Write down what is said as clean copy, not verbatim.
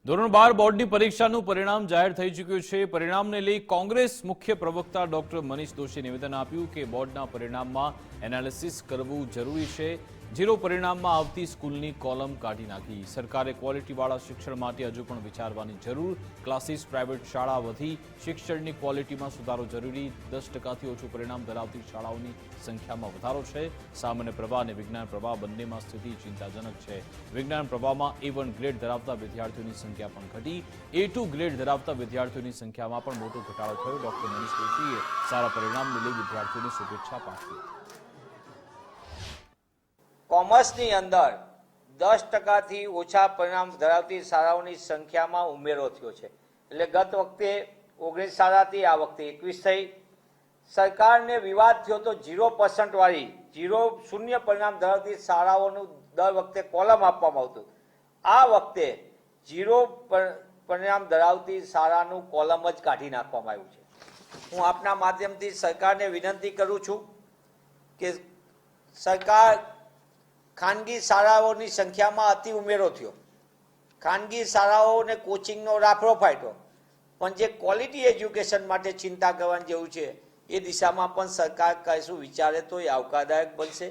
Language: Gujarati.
ધોરણ 12 બોર્ડની પરીક્ષાનું પરિણામ જાહેર થઈ ચૂક્યું છે। પરિણામને લઈ કોંગ્રેસ મુખ્ય પ્રવક્તા ડોક્ટર મનીષ દોશીએ નિવેદન આપ્યું કે બોર્ડના પરિણામમાં એનાલિસિસ કરવું જરૂરી છે। ઝીરો પરિણામમાં આવતી સ્કૂલની કોલમ કાઢી નાખી। સરકારે ક્વોલિટીવાળા શિક્ષણ માટે હજુ પણ વિચારવાની જરૂર। ક્લાસીસ પ્રાઇવેટ શાળા વધી, શિક્ષણની ક્વોલિટીમાં સુધારો જરૂરી। 10%થી ઓછું પરિણામ ધરાવતી શાળાઓની સંખ્યામાં વધારો છે। સામાન્ય પ્રવાહ અને વિજ્ઞાન પ્રવાહ બંનેમાં સ્થિતિ ચિંતાજનક છે। વિજ્ઞાન પ્રવાહમાં A1 ગ્રેડ ધરાવતા વિદ્યાર્થીઓની સંખ્યા પણ ઘટી। A2 ગ્રેડ ધરાવતા વિદ્યાર્થીઓની સંખ્યામાં પણ મોટો ઘટાડો થયો। ડોક્ટર મનીષ દોશીએ સારા પરિણામને લઈ વિદ્યાર્થીઓને શુભેચ્છા પાઠવી। કોમર્સની અંદર 10%થી ઓછા પરિણામ ધરાવતી શાળાઓની સંખ્યામાં ઉમેરો થયો છે। એટલે ગત વખતે 19 શાળાથી આ વખતે 21 થઈ। સરકારને વિવાદ થયો તો 0% વાળી શૂન્ય પરિણામ ધરાવતી શાળાઓનું દર વખતે કોલમ આપવામાં આવતું। આ વખતે 0 પરિણામ ધરાવતી શાળાનું કોલમ જ કાઢી નાખવામાં આવ્યું છે। હું આપના માધ્યમથી સરકારને વિનંતી કરું છું કે સરકાર ખાનગી શાળાઓની સંખ્યામાં અતિ ઉમેરો થયો। ખાનગી શાળાઓને કોચિંગનો રાફડો ફાટ્યો, પણ જે ક્વોલિટી એજ્યુકેશન માટે ચિંતા કરવાની જરૂર છે એ દિશામાં પણ સરકાર કશું વિચારે તો એ આવકારદાયક બનશે।